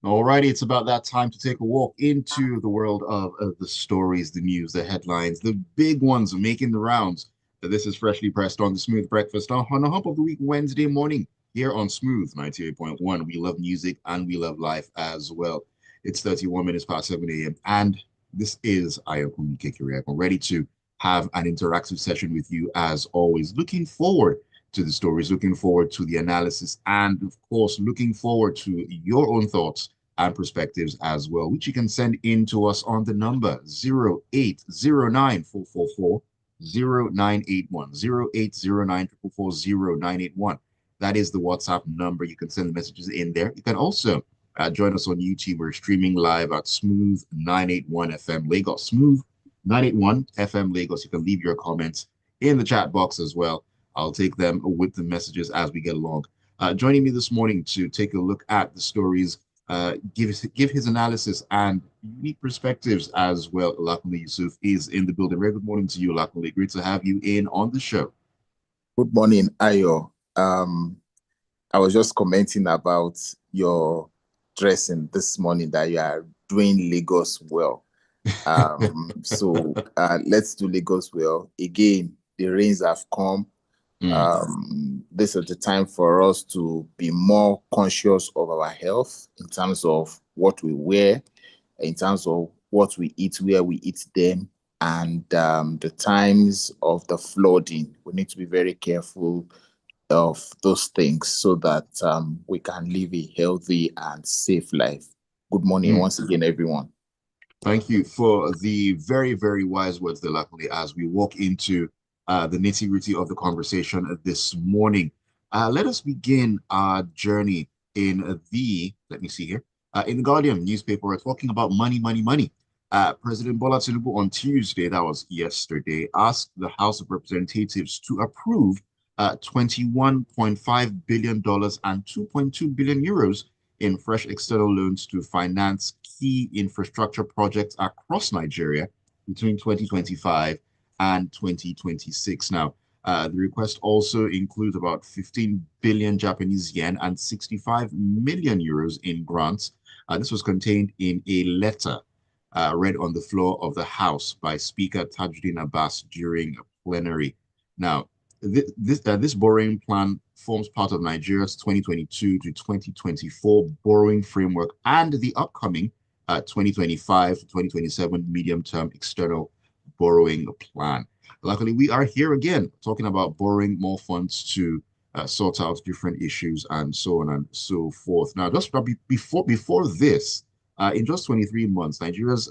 Alrighty, it's about that time to take a walk into the world of the stories, the news, the headlines, the big ones making the rounds. This is freshly pressed on the Smooth Breakfast on the Hump of the Week Wednesday morning here on Smooth 98.1. We love music and we love life as well. It's 31 minutes past 7 a.m. and this is Ayokunmi. I'm ready to have an interactive session with you as always. Looking forward to the stories, looking forward to the analysis, and of course, looking forward to your own thoughts and perspectives as well, which you can send in to us on the number 0809 444 0981 0809 444 That is the WhatsApp number. You can send the messages in there. You can also join us on YouTube. We're streaming live at Smooth 981 FM Lagos. Smooth 981 FM Lagos. You can leave your comments in the chat box as well. I'll take them with the messages as we get along. Joining me this morning to take a look at the stories, give his analysis and unique perspectives as well. Lakunle Yusuf is in the building. Very good morning to you, Lakunle. Great to have you in on the show. Good morning, Ayo. I was just commenting about your dressing this morning that you are doing Lagos well. So let's do Lagos well. Again, the rains have come. This is the time for us to be more conscious of our health in terms of what we wear, in terms of what we eat, where we eat them, and the times of the flooding. We need to be very careful of those things so that we can live a healthy and safe life. Good morning once again, everyone. Thank you for the very, very wise words, Lakunle, as we walk into the nitty-gritty of the conversation this morning. Let us begin our journey in let me see here, in the Guardian newspaper. We're talking about money, money, money. President Bola Tinubu on Tuesday, that was yesterday, asked the House of Representatives to approve $21.5 billion and 2.2 billion euros in fresh external loans to finance key infrastructure projects across Nigeria between 2025 and 2026. Now, the request also includes about 15 billion Japanese yen and 65 million euros in grants. This was contained in a letter read on the floor of the House by Speaker Tajuddin Abbas during a plenary. Now, this borrowing plan forms part of Nigeria's 2022 to 2024 borrowing framework and the upcoming 2025 to 2027 medium-term external borrowing plan. Luckily, we are here again talking about borrowing more funds to sort out different issues and so on and so forth. Now, just before this, in just 23 months, Nigeria's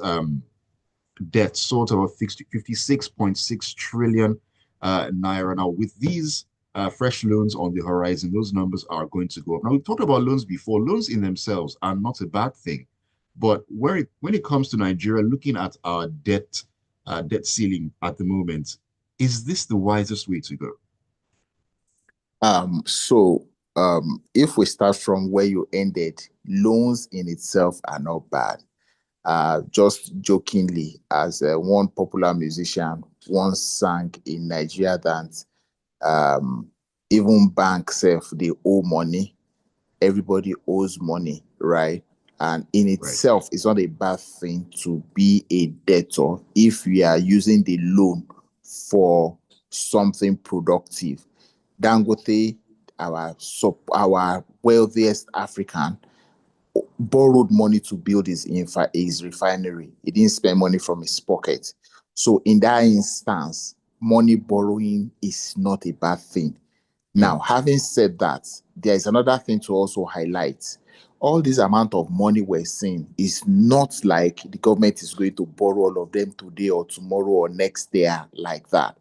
debt soared to about 56.6 trillion naira. Now, with these fresh loans on the horizon, those numbers are going to go up. Now, we talked about loans before. Loans in themselves are not a bad thing, but when it comes to Nigeria, looking at our debt ceiling at the moment, is this the wisest way to go? If we start from where you ended, loans in itself are not bad. Just jokingly, as one popular musician once sang in Nigeria that even banks they owe money. Everybody owes money, right? And in itself, it's not a bad thing to be a debtor if we are using the loan for something productive. Dangote, our wealthiest African, borrowed money to build his refinery. He didn't spend money from his pocket. So in that instance, money borrowing is not a bad thing. Now, having said that, there is another thing to also highlight. All this amount of money we're seeing is not like the government is going to borrow all of them today or tomorrow or next year like that.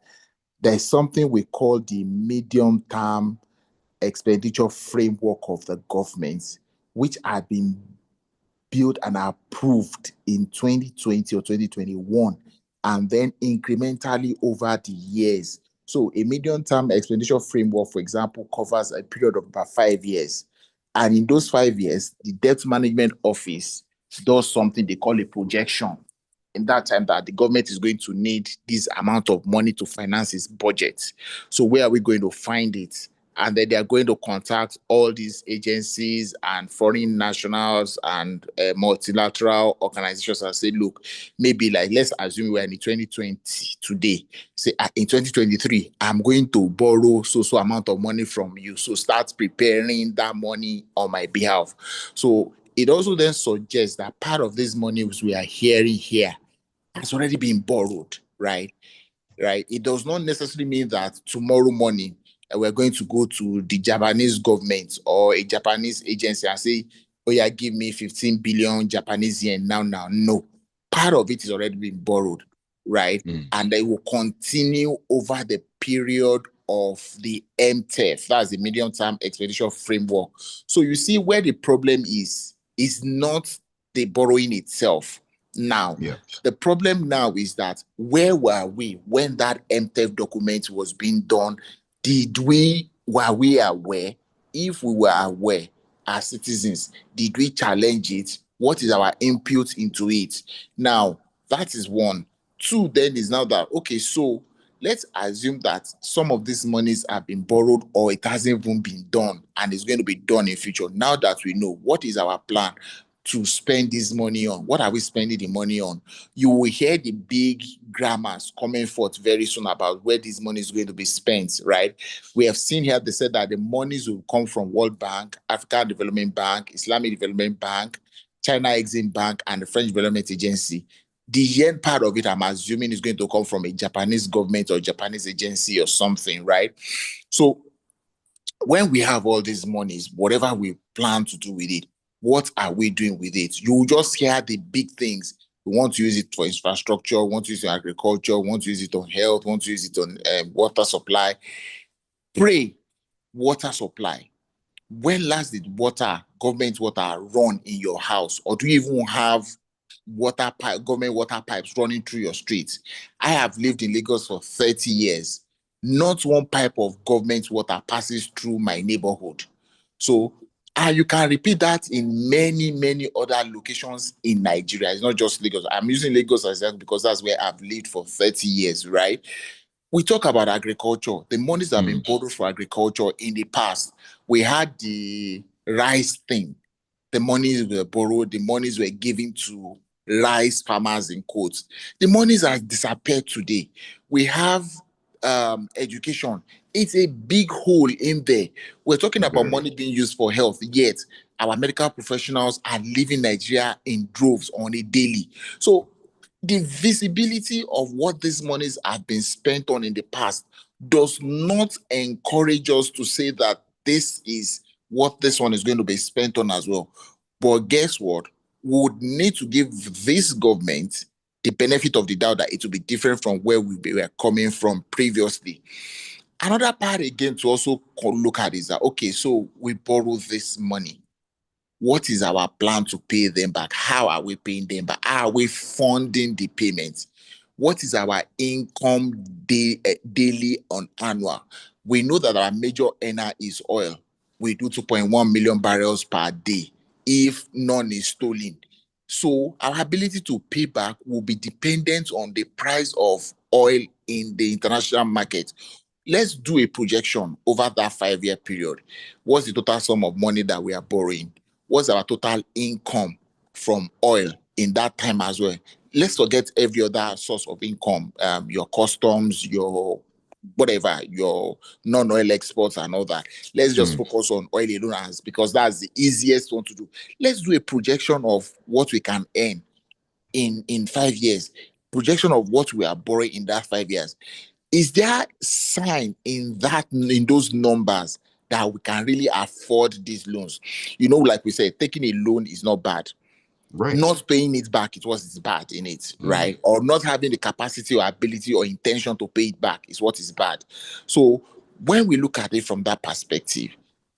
There's something we call the medium-term expenditure framework of the government, which had been built and approved in 2020 or 2021, and then incrementally over the years. So a medium-term expenditure framework, for example, covers a period of about 5 years. And in those 5 years, the debt management office does something they call a projection. In that time that the government is going to need this amount of money to finance its budget. So where are we going to find it? and then they are going to contact all these agencies and foreign nationals and multilateral organizations and say, look, maybe like let's assume we're in 2020 today. Say in 2023, I'm going to borrow so amount of money from you. So start preparing that money on my behalf. So it also then suggests that part of this money which we are hearing here has already been borrowed, right? Right? It does not necessarily mean that tomorrow morning we're going to go to the Japanese government or a Japanese agency and say, oh yeah, give me 15 billion Japanese yen now. No, part of it is already been borrowed, right? Mm. And they will continue over the period of the MTEF, that's the medium term expedition framework. So you see where the problem is not the borrowing itself. Now, Yeah. the problem now is that where were we when that MTEF document was being done? Were we aware? If we were aware as citizens, did we challenge it? What is our input into it? Now, that is one. Two, then is now that, okay, so let's assume that some of these monies have been borrowed or it hasn't even been done and it's going to be done in future. Now that we know, what is our plan to spend this money on? What are we spending the money on? You will hear the big grammars coming forth very soon about where this money is going to be spent, right? We have seen here, they said that the monies will come from World Bank, African Development Bank, Islamic Development Bank, China Exim Bank, and the French Development Agency. The yen part of it, I'm assuming, is going to come from a Japanese government or Japanese agency or something, right? So when we have all these monies, whatever we plan to do with it, what are we doing with it? You will just hear the big things. We want to use it for infrastructure, want to use it in agriculture, want to use it on health, want to use it on water supply. Pray, water supply. When last did government water run in your house? Or do you even have government water pipes running through your streets? I have lived in Lagos for 30 years. Not one pipe of government water passes through my neighborhood. So you can repeat that in many, many other locations in Nigeria. It's not just Lagos. I'm using Lagos as that because that's where I've lived for 30 years, right? We talk about agriculture, the monies that have been Mm. borrowed for agriculture in the past. We had the rice thing. The monies were borrowed, the monies were given to rice farmers in quotes. The monies have disappeared today. We have education. It's a big hole in there. We're talking about Very. money being used for health, yet our medical professionals are leaving Nigeria in droves on a daily. So the visibility of what these monies have been spent on in the past does not encourage us to say that this is what this one is going to be spent on as well. But guess what? We would need to give this government the benefit of the doubt that it will be different from where we were coming from previously. Another part again to also look at is that, okay, so we borrow this money. What is our plan to pay them back? How are we paying them back? How are we funding the payments? What is our income daily on annual? We know that our major earner is oil. We do 2.1 million barrels per day if none is stolen. So our ability to pay back will be dependent on the price of oil in the international market. Let's do a projection over that 5-year period. What's the total sum of money that we are borrowing? What's our total income from oil in that time as well? Let's forget every other source of income, your customs, your whatever, your non-oil exports and all that. Let's just Mm. focus on oil alone because that's the easiest one to do. Let's do a projection of what we can earn in 5 years, projection of what we are borrowing in that 5 years. Is there sign in those numbers that we can really afford these loans? Like we said, taking a loan is not bad. Right. Not paying it back is bad in it, Mm. right? Or not having the capacity or ability or intention to pay it back is what is bad. So when we look at it from that perspective,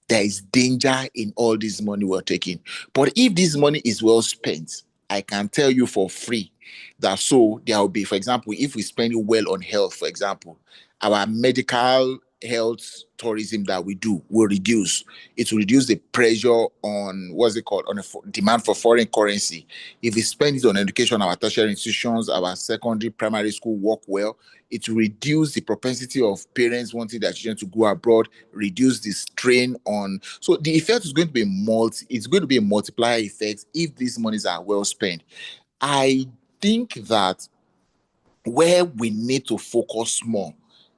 there is danger in all this money we're taking. But if this money is well spent, I can tell you for free that there will be, for example, if we spend it well on health, for example, our medical health tourism that we do will reduce. It will reduce the pressure on what's it called on a demand for foreign currency. If we spend it on education, our tertiary institutions, our secondary, primary school work well, it will reduce the propensity of parents wanting their children to go abroad, reduce the strain on. So the effect is going to be it's going to be a multiplier effect if these monies are well spent. I think that where we need to focus more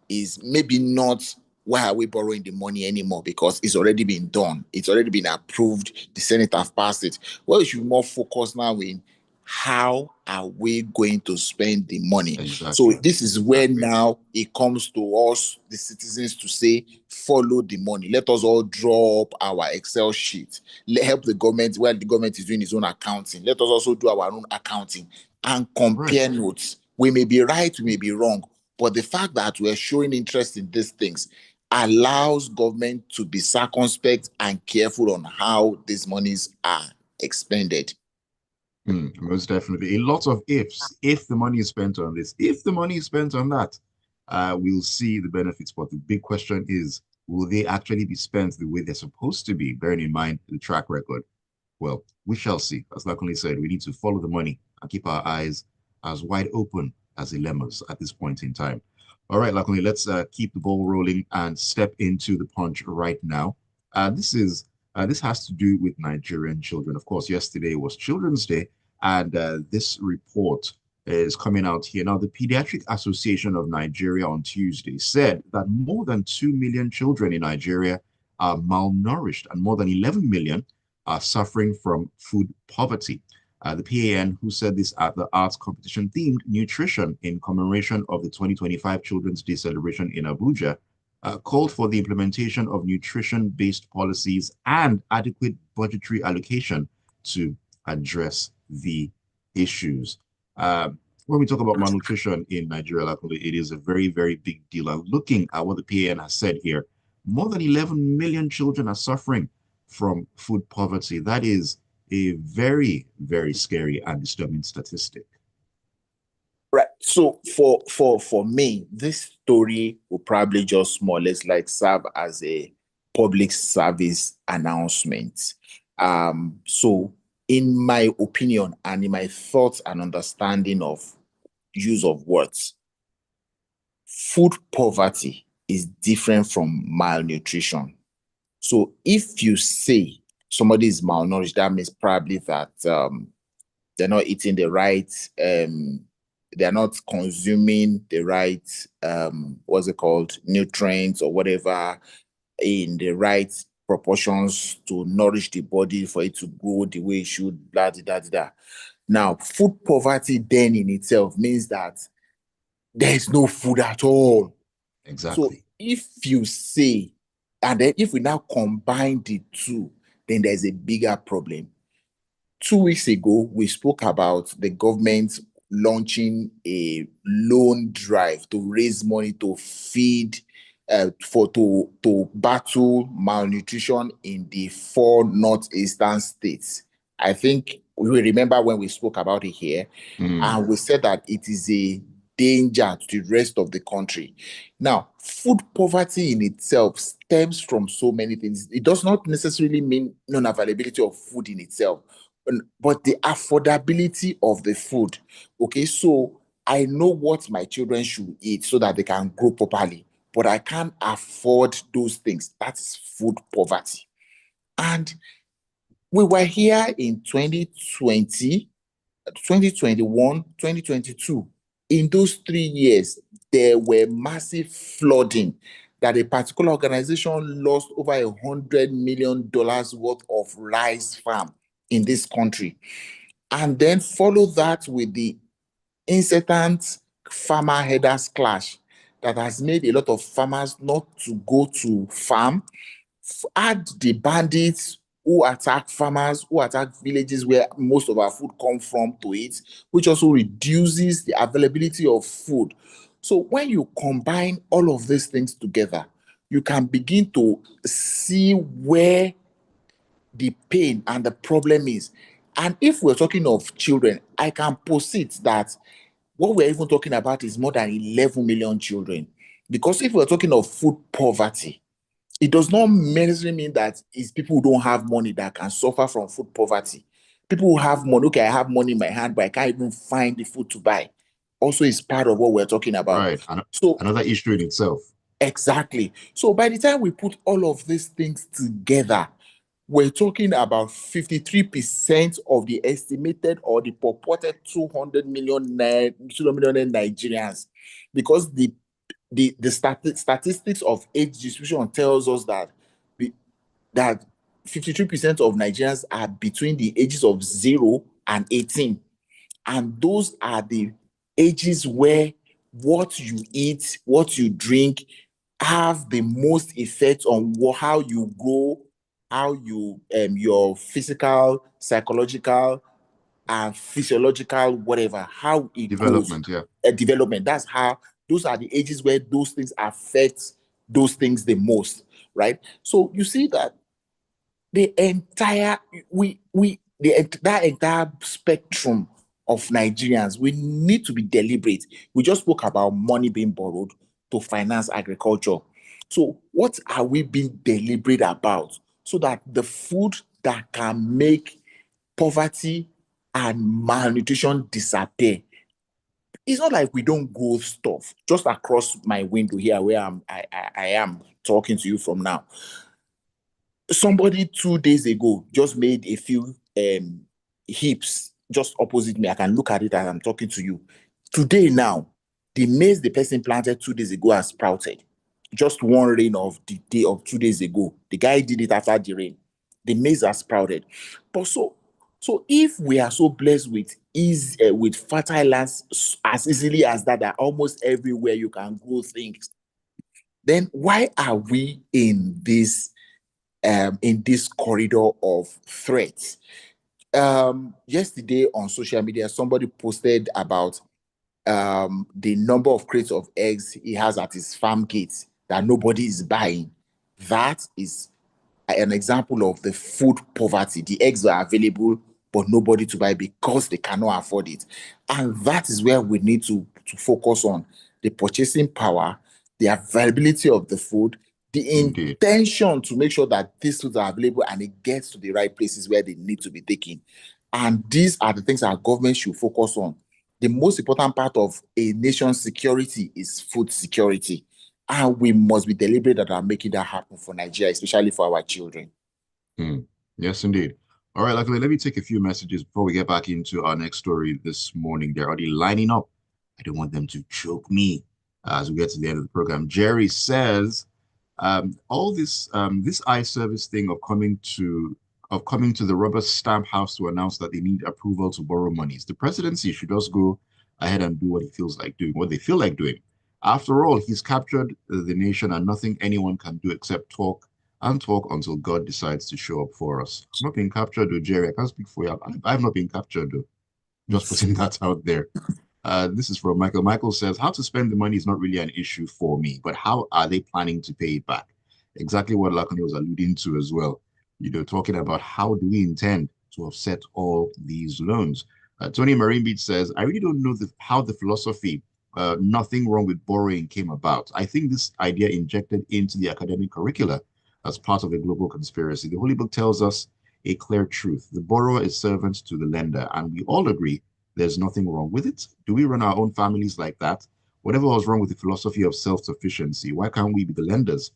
is maybe not why are we borrowing the money anymore, because it's already been done. It's already been approved. The Senate have passed it. Well, we should be more focused now in how are we going to spend the money. So Exactly. this is where Exactly. now it comes to us, the citizens, to say, follow the money. Let us all draw up our Excel sheet. Help the government while the government is doing its own accounting. Let us also do our own accounting and Right. compare notes. We may be right, we may be wrong, but the fact that we're showing interest in these things allows government to be circumspect and careful on how these monies are expended. Most definitely. A lot of ifs. If the money is spent on this, if the money is spent on that, we'll see the benefits. But the big question is, will they actually be spent the way they're supposed to be, bearing in mind the track record? Well, we shall see. As Lakunle said, we need to follow the money and keep our eyes as wide open as the lemurs at this point in time. All right, Lakunle, let's keep the ball rolling and step into the punch right now. This has to do with Nigerian children. Of course, yesterday was Children's Day, and this report is coming out here. Now, the Pediatric Association of Nigeria on Tuesday said that more than 2 million children in Nigeria are malnourished and more than 11 million are suffering from food poverty. The PAN, who said this at the arts competition themed nutrition in commemoration of the 2025 Children's Day celebration in Abuja, called for the implementation of nutrition-based policies and adequate budgetary allocation to address the issues. When we talk about malnutrition in Nigeria, it is a very, very big deal. And looking at what the PAN has said here, more than 11 million children are suffering from food poverty. That is a very, very scary and disturbing statistic. Right. So for me, this story will probably just more or less like serve as a public service announcement. So in my opinion and in my thoughts and understanding of use of words, food poverty is different from malnutrition. So if you say somebody is malnourished, that means probably that they're not eating the right, they're not consuming the right, what's it called, nutrients or whatever in the right proportions to nourish the body for it to grow the way it should, blah, blah, blah, blah. Now, food poverty then in itself means that there is no food at all. So Exactly. if you say, and then if we now combine the two, then there's a bigger problem. 2 weeks ago, we spoke about the government launching a loan drive to raise money to feed, to battle malnutrition in the 4 northeastern states. I think we remember when we spoke about it here, Mm, and we said that it is a danger to the rest of the country. Now, food poverty in itself stems from so many things. It does not necessarily mean non-availability of food in itself, but the affordability of the food. Okay, so I know what my children should eat so that they can grow properly, but I can't afford those things. That is food poverty. And we were here in 2020, 2021, 2022. In those 3 years, there were massive flooding that a particular organization lost over $100 million worth of rice farm in this country. And then follow that with the incessant farmer headers clash that has made a lot of farmers not to go to farm. Add the bandits who attack farmers, who attack villages where most of our food come from to it, which also reduces the availability of food. So when you combine all of these things together, you can begin to see where the pain and the problem is. And if we're talking of children, I can posit that what we're even talking about is more than 11 million children. Because if we're talking of food poverty, it does not necessarily mean that it's people who don't have money that can suffer from food poverty. People who have money, okay, I have money in my hand, but I can't even find the food to buy. Also, is part of what we're talking about. Right. So, Another issue in itself. exactly. So, by the time we put all of these things together, we're talking about 53% of the estimated or the purported 200 million, 200 million Nigerians, because the statistics of age distribution tells us that that 53% of Nigerians are between the ages of 0 and 18. And those are the ages where what you eat, what you drink have the most effect on how you grow, how you your physical, psychological, and physiological, whatever, how it goes. Development, yeah. Development. That's how those are the ages where those things affect those things the most, right? So you see that the entire that entire spectrum of Nigerians, we need to be deliberate. We just spoke about money being borrowed to finance agriculture. So what are we being deliberate about so that the food that can make poverty and malnutrition disappear? It's not like we don't grow stuff just across my window here where I am talking to you from now. Somebody 2 days ago just made a few heaps just opposite me. I can look at it as I'm talking to you. Today now, the maize the person planted 2 days ago has sprouted. Just one rain of the day of 2 days ago. The guy did it after the rain. The maize has sprouted. But so if we are so blessed with fertile lands as easily as that almost everywhere you can grow things, then why are we in this corridor of threats? Yesterday on social media, somebody posted about the number of crates of eggs he has at his farm gates that nobody is buying. That is an example of the food poverty. The eggs are available, but nobody to buy because they cannot afford it. And that is where we need to focus on the purchasing power, the availability of the food, the Indeed. intention to make sure that these foods are available and it gets to the right places where they need to be taken. And these are the things our government should focus on. The most important part of a nation's security is food security. And we must be deliberate that are making that happen for Nigeria, especially for our children. Hmm. Yes, indeed. All right, luckily, let me take a few messages before we get back into our next story this morning. They're already lining up. I don't want them to choke me as we get to the end of the program. Jerry says, all this eye service thing of coming to the rubber stamp house to announce that they need approval to borrow monies. The presidency should just go ahead and do what he feels like doing, what they feel like doing. After all, he's captured the nation and nothing anyone can do except talk and talk until God decides to show up for us. I'm not being captured, though, Jerry. I can't speak for you. I've not been captured, though. Just putting that out there. This is from Michael. Michael says, how to spend the money is not really an issue for me, but how are they planning to pay it back? Exactly what Lakunle was alluding to as well. Talking about how do we intend to offset all these loans. Tony Marine Beach says, I really don't know how the philosophy, nothing wrong with borrowing came about. I think this idea injected into the academic curricula as part of a global conspiracy. The Holy Book tells us a clear truth. The borrower is servant to the lender, and we all agree there's nothing wrong with it. Do we run our own families like that? Whatever was wrong with the philosophy of self-sufficiency, why can't we be the lenders,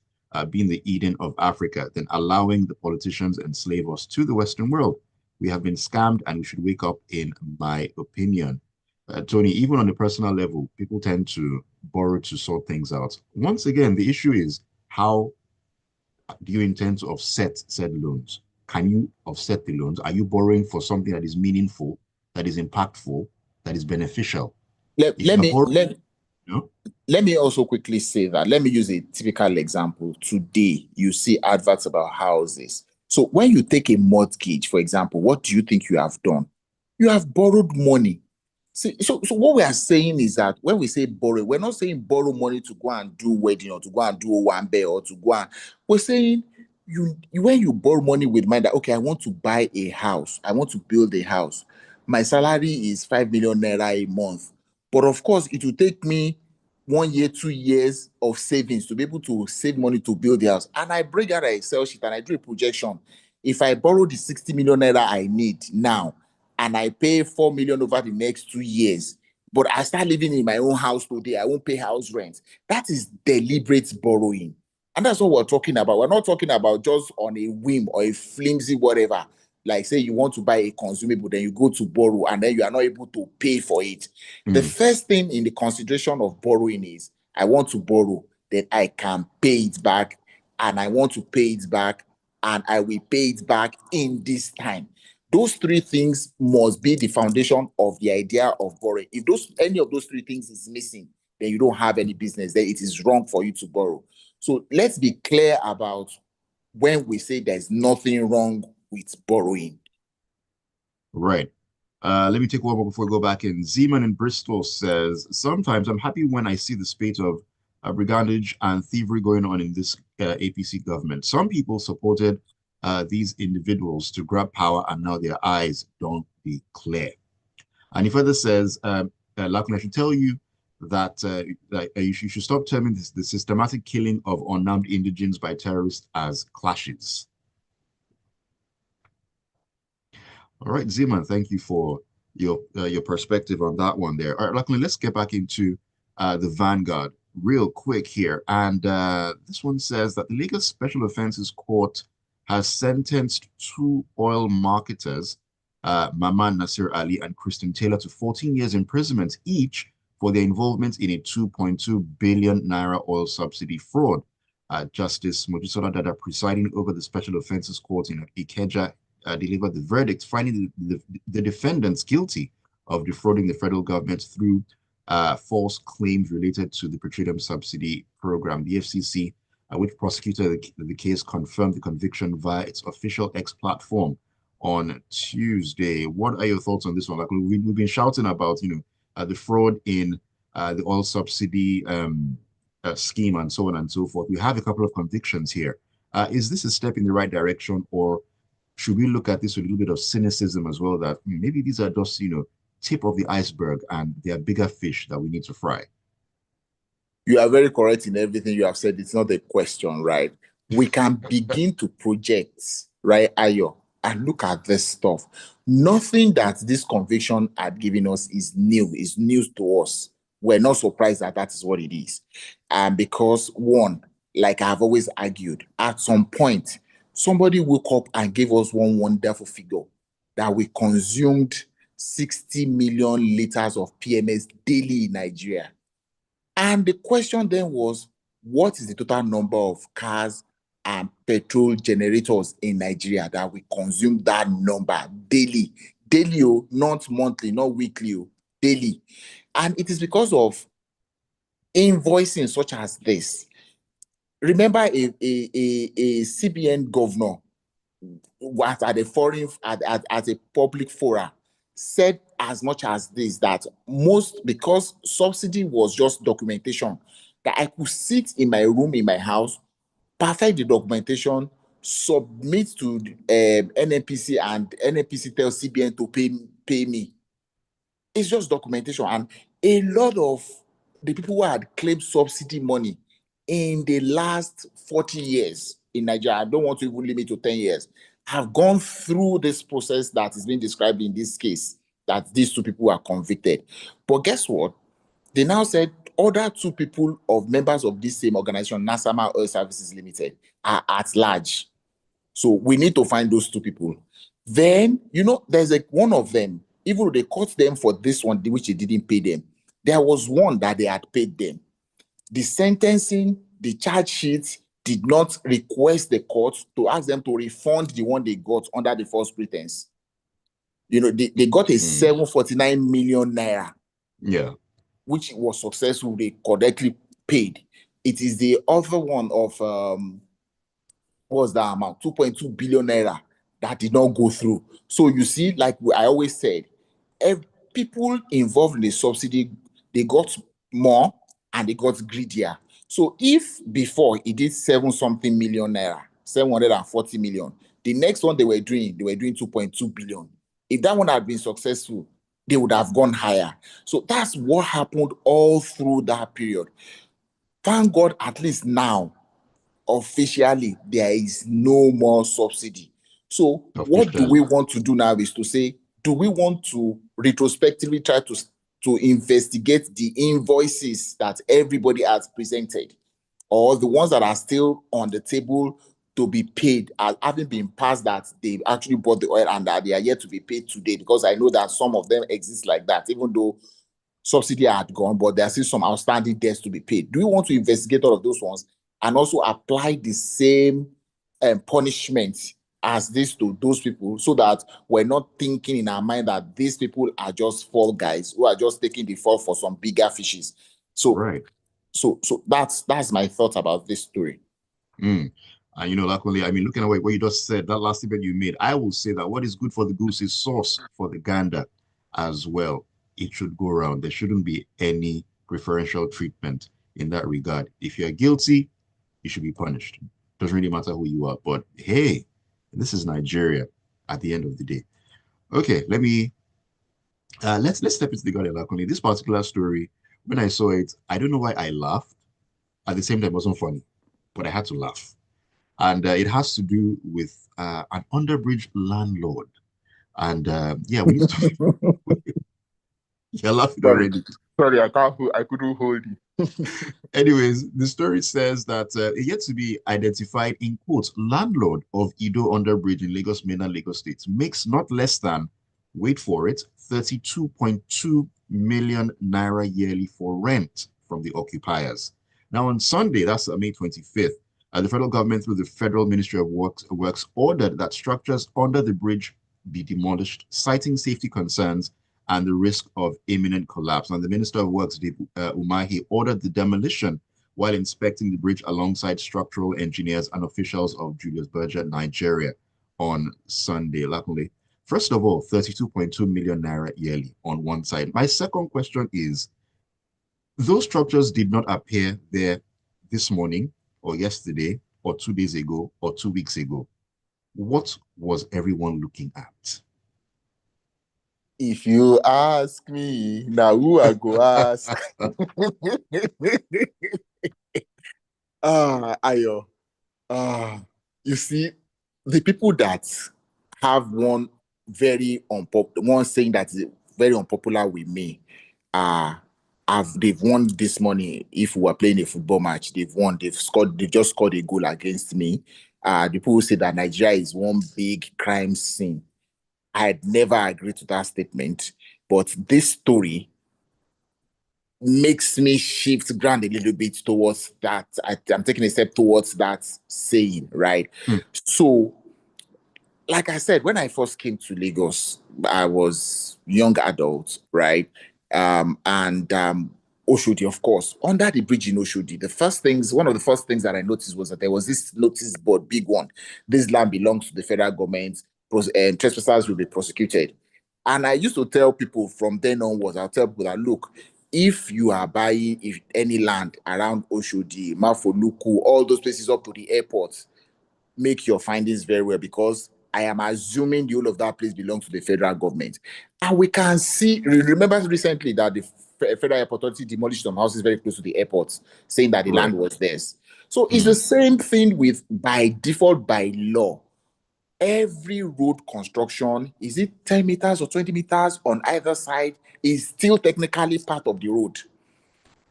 being the Eden of Africa, then allowing the politicians enslave us to the Western world? We have been scammed and we should wake up, in my opinion. Tony, even on a personal level, people tend to borrow to sort things out. Once again, the issue is how do you intend to offset said loans? Can you offset the loans? Are you borrowing for something that is meaningful, that is impactful, that is beneficial? Let, If let you're me borrowing, let you know, let me also quickly say that. Let me use a typical example. Today, you see adverts about houses. So when you take a mortgage, for example, what do you think you have done? You have borrowed money. See, so what we are saying is that when we say borrow, we're not saying borrow money to go and do wedding or to go and do one bear or to go and we're saying when you borrow money with mind that okay, I want to buy a house, I want to build a house. My salary is 5 million naira a month. But of course, it will take me 1 year, 2 years of savings to be able to save money to build the house. And I bring out an Excel sheet and I do a projection. If I borrow the 60 million naira I need now and I pay 4 million over the next 2 years, but I start living in my own house today, I won't pay house rent. That is deliberate borrowing. And that's what we're talking about. We're not talking about just on a whim or a flimsy whatever. Like, say you want to buy a consumable, then you go to borrow, and then you are not able to pay for it. The first thing in the consideration of borrowing is I want to borrow, that I can pay it back, and I want to pay it back, and I will pay it back in this time. Those three things must be the foundation of the idea of borrowing. If any of those three things is missing, then you don't have any business. Then it is wrong for you to borrow. So let's be clear about when we say there's nothing wrong with borrowing. Right. Let me take one more before we go back in. Zeman in Bristol says, sometimes I'm happy when I see the spate of brigandage and thievery going on in this APC government. Some people supported these individuals to grab power and now their eyes don't declare. And he further says, Lakunle, I should tell you that you should stop terming the systematic killing of unarmed indigents by terrorists as clashes. All right, Zeman, thank you for your perspective on that one there. All right, Lakunle, let's get back into the Vanguard real quick here. And this one says that the Lagos Special Offences Court has sentenced two oil marketers, Maman Nasir Ali and Kristen Taylor, to 14 years imprisonment each for their involvement in a 2.2 billion naira oil subsidy fraud. Justice Mojisola Dada, presiding over the Special Offences Court in Ikeja, delivered the verdict, finding the defendants guilty of defrauding the federal government through false claims related to the petroleum subsidy program. The FCC, which prosecuted the case, confirmed the conviction via its official X platform on Tuesday. What are your thoughts on this one? Like we've been shouting about, the fraud in the oil subsidy scheme and so on and so forth. We have a couple of convictions here. Is this a step in the right direction, or should we look at this with a little bit of cynicism as well, that maybe these are just, tip of the iceberg and they are bigger fish that we need to fry? You are very correct in everything you have said. It's not a question, right? We can begin to project, right, Ayo, and look at this stuff. Nothing that this conviction had given us is new. It's news to us. We're not surprised that that is what it is. Because one, like I've always argued, at some point, somebody woke up and gave us one wonderful figure that we consumed 60 million liters of PMS daily in Nigeria. And the question then was, what is the total number of cars and petrol generators in Nigeria that we consume that number daily? Daily, not monthly, not weekly, daily. And it is because of invoicing such as this. Remember a CBN governor was at a foreign, at a public forum, said as much as this, that because subsidy was just documentation, that I could sit in my room, in my house, perfect the documentation, submit to NNPC, and NNPC tells CBN to pay me. It's just documentation. And a lot of the people who had claimed subsidy money in the last 40 years in Nigeria, I don't want to even limit to 10 years, have gone through this process that is being described in this case, that these two people are convicted. But guess what? They now said other two people of members of this same organization, Nasama Oil Services Limited, are at large. So we need to find those two people. Then, there's one of them, even though they caught them for this one, which they didn't pay them, there was one that they had paid them. The sentencing, the charge sheet did not request the court to ask them to refund the one they got under the false pretense. They got a 749 million naira. Yeah. Which was successful, they correctly paid. It is the other one of, what was that amount? 2.2 billion naira that did not go through. So you see, like I always said, people involved in the subsidy, they got more and they got greedier. So if before it did 7-something million naira, 740 million, the next one they were doing 2.2 billion. If that one had been successful, they would have gone higher. So that's what happened all through that period. Thank God, at least now, officially, there is no more subsidy. So what do we Officially. want to do now is to say, do we want to retrospectively try to investigate the invoices that everybody has presented, or the ones that are still on the table to be paid as having been passed, that they actually bought the oil and that they are yet to be paid today? Because I know that some of them exist like that, even though subsidy had gone, but there are still some outstanding debts to be paid. Do we want to investigate all of those ones and also apply the same punishment as this to those people, so that we're not thinking in our mind that these people are just fall guys who are just taking the fall for some bigger fishes? So, Right. so that's my thought about this story. Mm. And Lakunle, I mean, looking at what you just said, that last statement you made, I will say that what is good for the goose is sauce for the gander as well. It should go around. There shouldn't be any preferential treatment in that regard. If you're guilty, you should be punished. Doesn't really matter who you are. But hey, this is Nigeria at the end of the day. Okay, let's step into the garden, Lakunle. This particular story, when I saw it, I don't know why I laughed. At the same time, it wasn't funny, but I had to laugh. And it has to do with an underbridge landlord. And yeah, we need to talk. You're laughing Sorry, already. sorry, I couldn't hold you. Anyways, the story says that a yet to be identified, in quotes, landlord of Ido Underbridge in Lagos, mainland Lagos State, makes not less than, wait for it, 32.2 million naira yearly for rent from the occupiers. Now, on Sunday, that's May 25th, the federal government, through the Federal Ministry of Works, ordered that structures under the bridge be demolished, citing safety concerns and the risk of imminent collapse. And the Minister of Works, Dave Umahi, ordered the demolition while inspecting the bridge alongside structural engineers and officials of Julius Berger, Nigeria, on Sunday. Lakunle, first of all, 32.2 million naira yearly on one side. My second question is, those structures did not appear there this morning or yesterday or 2 days ago or 2 weeks ago. What was everyone looking at? If you ask me, now who I go ask? Ayo. You see, the people that have one one saying that is very unpopular with me, they've won this morning. If we were playing a football match, they've won. They've just scored a goal against me. The people who say that Nigeria is one big crime scene, I'd never agree to that statement. But this story makes me shift ground a little bit towards that. I'm taking a step towards that saying, right? Hmm. So, like I said, when I first came to Lagos, I was young adult, right? And Oshodi, of course, under the bridge in Oshodi, one of the first things that I noticed was that there was this notice board, big one. This land belongs to the federal government, and trespassers will be prosecuted. And I used to tell people from then onwards, I'll tell people that, look, if you are buying any land around Oshodi, Mafoluku, all those places up to the airport, make your findings very well, because I am assuming the whole of that place belongs to the federal government. And we can see, remember recently that the Federal Airport Authority demolished some houses very close to the airport, saying that the Right. land was theirs. So it's the same thing with, by default, by law. Every road construction, is it 10 meters or 20 meters on either side, is still technically part of the road.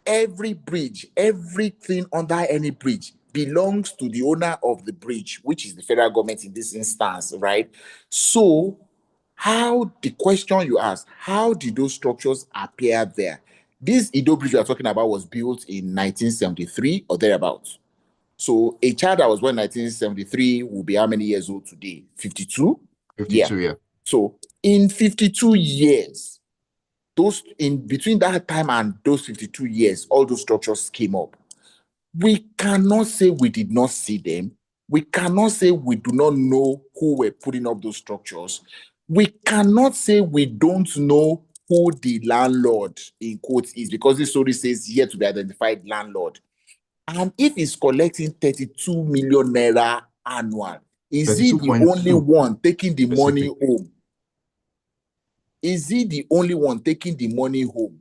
Every bridge, everything under any bridge belongs to the owner of the bridge, which is the federal government in this instance, right? So, the question you asked, how did those structures appear there? This Ido Bridge we are talking about was built in 1973 or thereabouts. So a child that was born in 1973 will be how many years old today? 52? 52, yeah. So in 52 years, those in between that time and those 52 years, all those structures came up. We cannot say we did not see them. We cannot say we do not know who were putting up those structures. We cannot say we don't know who the landlord, in quotes, is, because this story says yet to be identified landlord. And if he's collecting 32 million naira annual, is he the only 32.2 one taking the money specific. home? Is he the only one taking the money home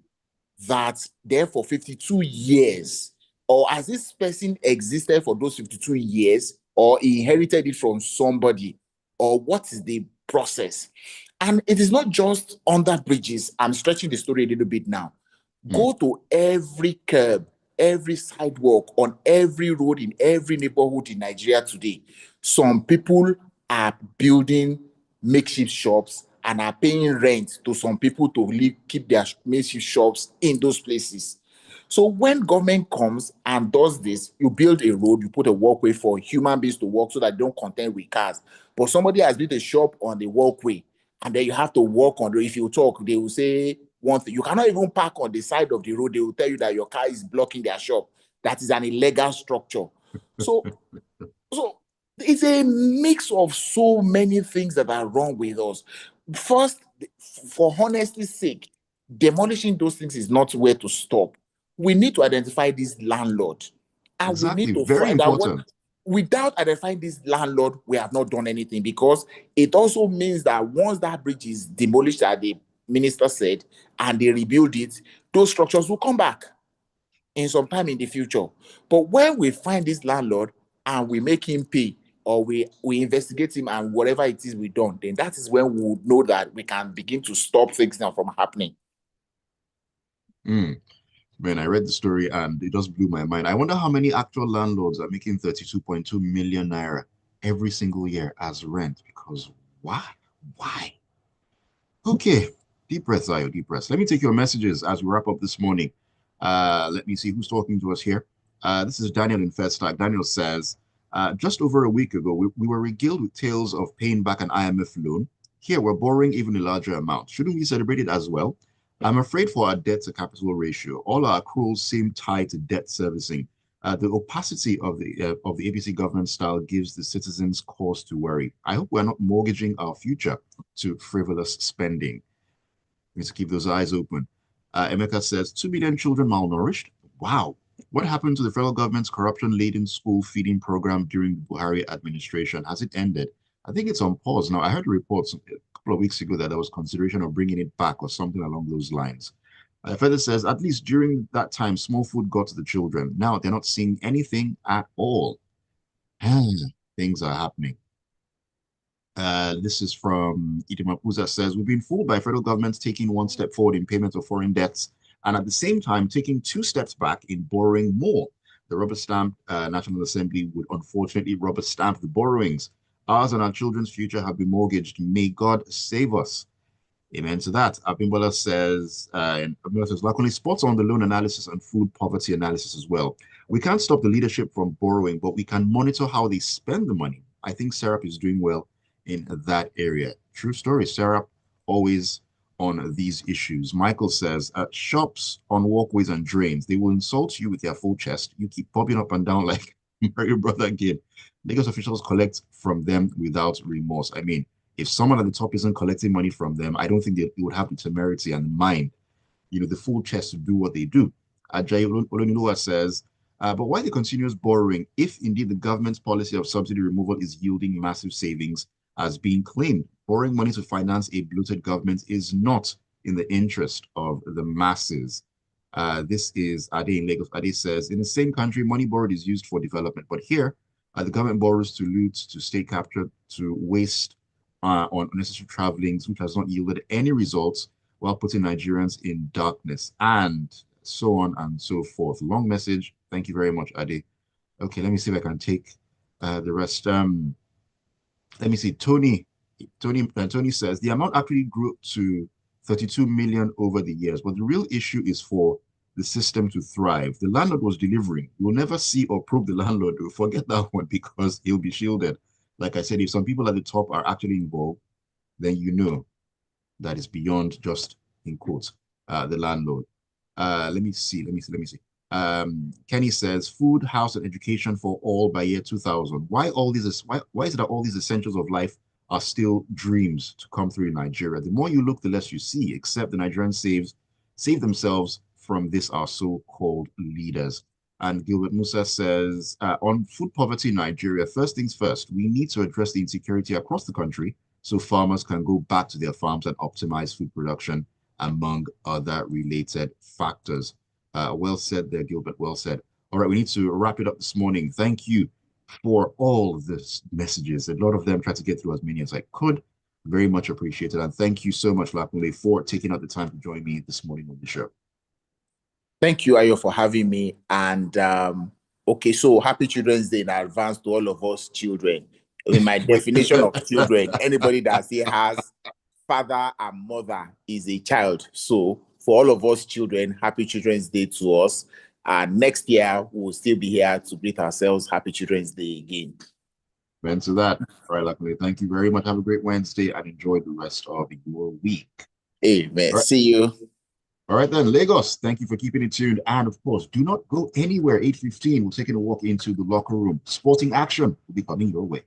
that there for 52 years? Or has this person existed for those 52 years, or he inherited it from somebody? Or what is the process? And it is not just under bridges. I'm stretching the story a little bit now. Mm. Go to every curb, every sidewalk, on every road in every neighborhood in Nigeria today. Some people are building makeshift shops and are paying rent to some people to live, keep their makeshift shops in those places. So when government comes and does this, you build a road, you put a walkway for human beings to walk so that they don't contend with cars. But somebody has built a shop on the walkway, and then you have to walk on the. If you talk, they will say one thing. You cannot even park on the side of the road. They will tell you that your car is blocking their shop. That is an illegal structure. So so it's a mix of so many things that are wrong with us. First, for honesty's sake, demolishing those things is not where to stop. We need to identify this landlord, and we Exactly. need to Very find out what. important. Without identifying this landlord, we have not done anything, because it also means that once that bridge is demolished, as the minister said, and they rebuild it, those structures will come back in some time in the future. But when we find this landlord and we make him pay, or we investigate him, and whatever it is we done, then that is when we would know that we can begin to stop things now from happening. Mm. Man, I read the story and it just blew my mind. I wonder how many actual landlords are making 32.2 million naira every single year as rent. Because why? Why? Okay. Deep breaths, Ayo, deep breaths. Let me take your messages as we wrap up this morning. Let me see who's talking to us here. This is Daniel in Fedstack. Daniel says, just over a week ago, we were regaled with tales of paying back an IMF loan. Here, we're borrowing even a larger amount. Shouldn't we celebrate it as well? I'm afraid for our debt to capital ratio, all our accruals seem tied to debt servicing. The opacity of the APC government style gives the citizens cause to worry. I hope we're not mortgaging our future to frivolous spending. We need to keep those eyes open. Emeka says 2 million children malnourished. Wow. What happened to the federal government's corruption-laden school feeding program during the Buhari administration? Has it ended? I think it's on pause now. I heard reports a couple of weeks ago that there was consideration of bringing it back or something along those lines. Further says, at least during that time, small food got to the children. Now they're not seeing anything at all. Things are happening. This is from Idimapuza says, we've been fooled by federal governments taking one step forward in payment of foreign debts and at the same time taking two steps back in borrowing more. The rubber stamp National Assembly would unfortunately rubber stamp the borrowings. Ours and our children's future have been mortgaged. May God save us. Amen to that. Abimbola says, Lakunle spots on the loan analysis and food poverty analysis as well. We can't stop the leadership from borrowing, but we can monitor how they spend the money. I think Serap is doing well in that area. True story. Serap always on these issues. Michael says, shops on walkways and drains, they will insult you with their full chest. You keep popping up and down like Mario Brother again. Lagos officials collect from them without remorse. I mean, if someone at the top isn't collecting money from them, I don't think they would have the temerity and mind, the full chest to do what they do. Ajayi Olonilowa says, but why the continuous borrowing if indeed the government's policy of subsidy removal is yielding massive savings as being claimed? Borrowing money to finance a bloated government is not in the interest of the masses. This is Ade in Lagos. Ade says, in the same country, money borrowed is used for development, but here, the government borrows to loot, to state capture, to waste on unnecessary travelings, which has not yielded any results while putting Nigerians in darkness, and so on and so forth. Long message. Thank you very much, Ade. Okay, let me see if I can take the rest. Let me see. Tony says the amount actually grew to 32 million over the years, but the real issue is for the system to thrive. The landlord was delivering. You'll never see or probe the landlord. Forget that one because he'll be shielded. Like I said, if some people at the top are actually involved, then you know that is beyond just in quotes the landlord. Let me see. Kenny says food, house, and education for all by year 2000. Why is it that all these essentials of life are still dreams to come through in Nigeria? The more you look, the less you see, except the Nigerian save themselves from this, our so-called leaders. And Gilbert Musa says, on food poverty in Nigeria, first things first, we need to address the insecurity across the country so farmers can go back to their farms and optimize food production, among other related factors. Well said there, Gilbert. Well said. All right, we need to wrap it up this morning. Thank you for all of these messages. A lot of them tried to get through as many as I could. Very much appreciated. And thank you so much, Lakunle, for taking out the time to join me this morning on the show. Thank you, Ayo, for having me. And okay, so happy Children's Day in advance to all of us children. In my definition of children, anybody that still has father and mother is a child. So for all of us children, happy Children's Day to us. And next year, we'll still be here to greet ourselves Happy Children's Day again. Amen to that. All right, Lakunle, thank you very much. Have a great Wednesday and enjoy the rest of your week. Amen. All right. See you. All right, then, Lagos, thank you for keeping it tuned. And of course, do not go anywhere. 8:15, we're taking a walk into the locker room. Sporting action will be coming your way.